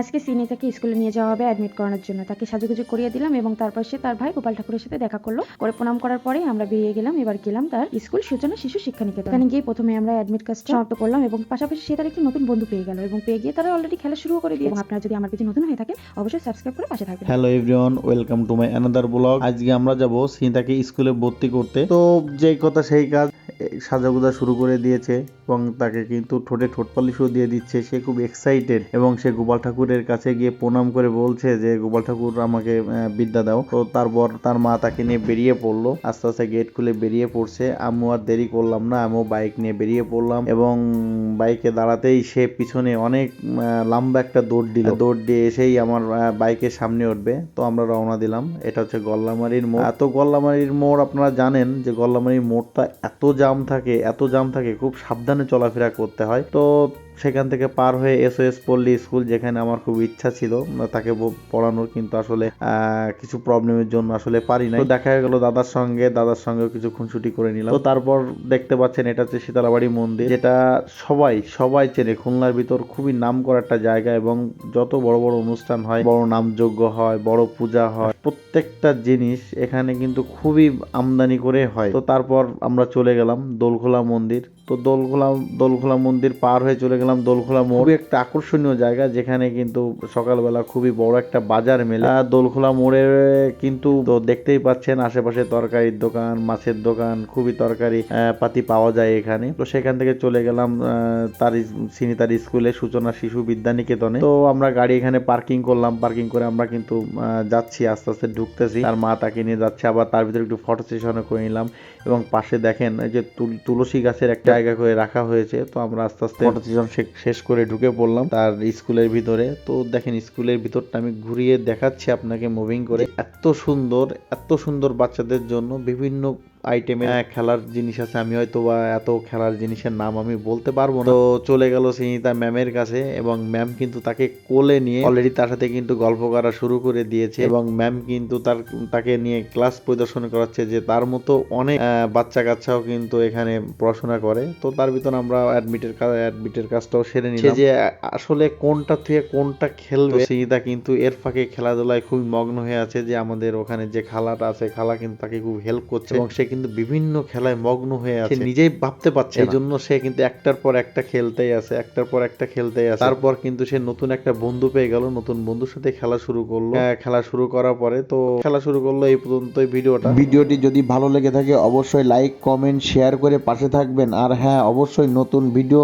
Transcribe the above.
আজকে সিনিতাকে স্কুলে নিয়ে যাওয়া হবে অ্যাডমিট করানোর জন্য। তাকে সাজুগুজু করিয়ে দিলাম এবং তারপর সে তার ভাই গোপাল ঠাকুরের সাথে দেখা করলো। করে প্রণাম করার পরে আমরা বেরিয়ে গেলাম। এবার গেলাম তার স্কুল সূচনা শিশু শিক্ষা নিকেতন। এখানে গিয়ে প্রথমে আমরা অ্যাডমিট কাজটা সমাপ্ত করলাম এবং পাশাপাশি সে তার একটি নতুন বন্ধু পেয়ে গেল এবং পেয়ে গিয়ে তারা অলরেডি খেলা শুরু করে দিয়েছে। এবং আপনারা যদি আমার পেজে নতুন হয়ে থাকেন অবশ্যই সাবস্ক্রাইব করে পাশে থাকবেন। Hello everyone, welcome to my another blog. আজকে আমরা যাব সিনিতাকে স্কুলে ভর্তি করতে। তো যেই কথা সেই কাজ, সাজাগুজা শুরু করে দিয়েছে এবং তাকে কিন্তু ঠোঁটে ঠোঁট পালিশও দিয়ে দিচ্ছে। সে খুব এক্সাইটেড এবং সে গোপাল ঠাকুরের কাছে গিয়ে প্রণাম করে বলছে যে গোপাল ঠাকুর আমাকে বিদ্যা দাও। তো তারপর তার মা তাকে নিয়ে বেরিয়ে পড়লো, আস্তে আস্তে গেট খুলে বেরিয়ে পড়ছে। আম্মু আর দেরি করলাম না, আমিও বাইক নিয়ে বেরিয়ে পড়লাম এবং বাইকে দাঁড়াতেই সে পিছনে অনেক লম্বা একটা দৌড় দিল। দৌড় দিয়ে এসেই আমার বাইকের সামনে উঠবে। তো আমরা রওনা দিলাম। এটা হচ্ছে গল্লামারির মোড়। এত গল্লামারির মোড় আপনারা জানেন যে গল্লামারির মোড়টা এত জাম থাকে, খুব সাবধানে চলাফেরা করতে হয়। তো সেখান থেকে পার হয়ে SOS পল্লী স্কুল, যেখানে আমার খুব ইচ্ছা ছিল তাকে পড়ানোর, কিন্তু আসলে কিছু প্রবলেমের জন্য আসলে পারি না। তো দেখা গেল দাদার সঙ্গেও কিছু খুনসুটি করে নিলাম। তো তারপর দেখতে পাচ্ছেন এটা হচ্ছে শীতলাবাড়ি মন্দির, যেটা সবাই চেনে। খুলনার ভিতর খুবই নাম করা একটা জায়গা এবং যত বড় বড় অনুষ্ঠান হয়, বড় নামযজ্ঞ হয়, বড় পূজা হয়, প্রত্যেকটা জিনিস এখানে কিন্তু খুবই আমদানি করে হয়। তো তারপর আমরা চলে গেলাম দোলখোলা মন্দির। তো দোলখোলা মন্দির পার হয়ে চলে গেলাম দোলখোলা মোড়। খুবই একটা আকর্ষণীয় জায়গা, যেখানে কিন্তু সকালবেলা খুবই বড় একটা বাজার মেলে। দোলখোলা মোড়ে কিন্তু তো দেখতেই পাচ্ছেন আশেপাশে তরকারির দোকান, মাছের দোকান, খুবই তরকারি পাতি পাওয়া যায় এখানে। তো সেখান থেকে চলে গেলাম সিনিতার স্কুলে, সূচনা শিশু বিদ্যা নিকেতনে। তো আমরা গাড়ি এখানে পার্কিং করলাম। পার্কিং করে আমরা কিন্তু যাচ্ছি, আস্তে আস্তে ঢুকতেছি। তার মা তাকে নিয়ে যাচ্ছে, আবার তার ভিতরে একটু ফটো সেশনও করে নিলাম। এবং পাশে দেখেন এই যে তুলসী গাছের একটা জায়গা করে রাখা হয়েছে। তো আমরা আস্তে আস্তে ফটো সেশন শেষ করে ঢুকে পড়লাম তার স্কুলের ভিতরে। তো দেখেন স্কুলের ভিতরটা আমি ঘুরিয়ে দেখাচ্ছি আপনাকে মুভিং করে। এত সুন্দর বাচ্চাদের জন্য বিভিন্ন আইটেমের খেলার জিনিস আছে। আমি হয়তো বা এত খেলার জিনিসের নাম আমি বলতে পারবো না। তো চলে গেল সিনিতা ম্যামের কাছে এবং ম্যাম কিন্তু তাকে কোলে নিয়ে অলরেডি তার সাথে কিন্তু গল্প করা শুরু করে দিয়েছে এবং ম্যাম কিন্তু তাকে নিয়ে ক্লাস পরিদর্শন করাচ্ছে যে তার মতো অনেক বাচ্চা কাচ্চাও কিন্তু এখানে পড়াশোনা করে। তো তার ভিতর আমরা অ্যাডমিটের কাজটাও সেরে নিলাম। যে আসলে কোনটা থেকে কোনটা খেলবে, সিনিতা কিন্তু এর ফাঁকে খেলাধুলায় খুব মগ্ন হয়ে আছে। যে আমাদের ওখানে যে খালাটা আছে, খালা কিন্তু তাকে খুব হেল্প করছে এবং সে কিন্তু বিভিন্ন খেলায় মগ্ন হয়ে আছে, নিজেই ভাবতে পারছে। এই জন্য সে কিন্তু একটার পর একটা খেলতেই আছে। তারপর কিন্তু সে নতুন একটা বন্ধু পেয়ে গেল, নতুন বন্ধুর সাথে খেলা শুরু করলো। খেলা শুরু করার পরে তো খেলা শুরু করলো। এই পর্যন্তই ভিডিওটি যদি ভালো লেগে থাকে অবশ্যই লাইক, কমেন্ট, শেয়ার করে পাশে থাকবেন। আর হ্যাঁ, অবশ্যই নতুন ভিডিও